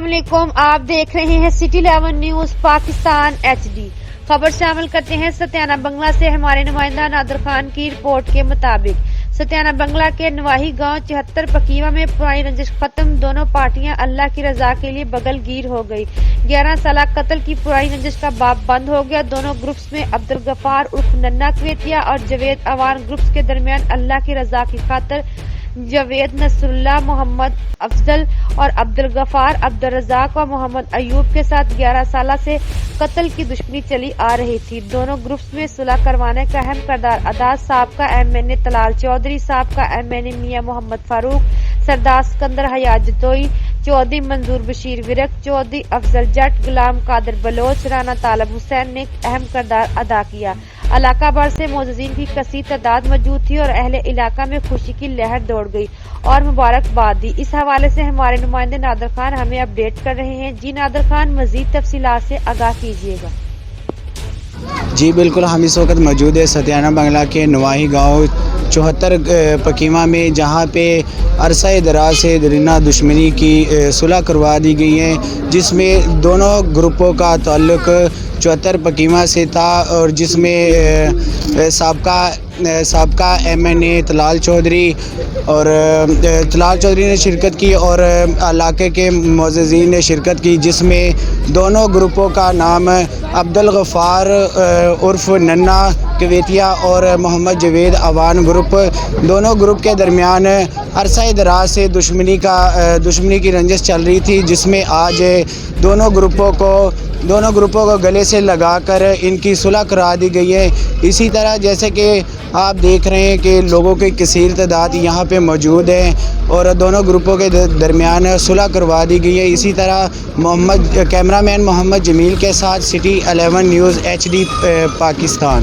अस्सलाम वालेकुम। आप देख रहे हैं सिटी 11 न्यूज पाकिस्तान HD। खबर शामिल करते हैं सत्याना बंगला से। हमारे नुमाइंदा नादर खान की रिपोर्ट के मुताबिक सत्याना बंगला के नवाही गांव 74 पकीवा में पुरानी रंजिश खत्म। दोनों पार्टियां अल्लाह की रजा के लिए बगलगीर हो गई। 11 साल कत्ल की पुरानी रंजिश का बाब बंद हो गया। दोनों ग्रुप्स में अब्दुल गफार उर्फ नन्ना कुवैतिया और जवेद अवान ग्रुप्स के दरमियान अल्लाह की रजा की खातिर जवेद नसरुल्लाह, मोहम्मद अफजल और अब्दुल गफार, अब्दुल रजाक और मोहम्मद अयूब के साथ 11 साल से कत्ल की दुश्मनी चली आ रही थी। दोनों ग्रुप्स में सुलह करवाने का अहम किरदार अदा साबका MNA तलाल चौधरी, साबका MNA मियां मोहम्मद फारूक, सरदार सिकंदर हयात जतोई, चौधरी मंजूर बशीर विरक, चौधरी अफजल जट, गुलाम कादिर बलोच, राना तालब हुसैन ने अहम किरदार अदा किया। इलाका भर से मोअज़्ज़िन की कसीर तादाद मौजूद थी और अहले इलाका में खुशी की लहर दौड़ गई और मुबारकबाद दी। इस हवाले से हमारे नुमाइंदे नादर खान हमें अपडेट कर रहे हैं। जी नादर खान, मजीद तफसीलात से आगाह कीजिएगा। जी बिल्कुल, हम इस वक्त मौजूद है सत्याना बंगला के नवाही गांव 74 पकीमा में, जहां पे अरसा दराज से दरिना दुश्मनी की सुलह करवा दी गई है, जिसमें दोनों ग्रुपों का ताल्लुक 74 पकीमा से था और जिसमें साबका MNA तलाल चौधरी ने शिरकत की और इलाके के मुअज़्ज़िन ने शिरकत की, जिसमें दोनों ग्रुपों का नाम अब्दुल गफ़ार उर्फ नन्ना कुवैतिया और मोहम्मद जवेद अवान ग्रुप। दोनों ग्रुप के दरमियान अरसा दराज से दुश्मनी की रंजिश चल रही थी, जिसमें आज दोनों ग्रुपों को गले से लगाकर इनकी सुलह करा दी गई है। इसी तरह जैसे कि आप देख रहे हैं कि लोगों की कसीर तादाद यहाँ पे मौजूद है और दोनों ग्रुपों के दरमियान सुलह करवा दी गई है। इसी तरह कैमरामैन मोहम्मद जमील के साथ सिटी 11 न्यूज़ HD पाकिस्तान।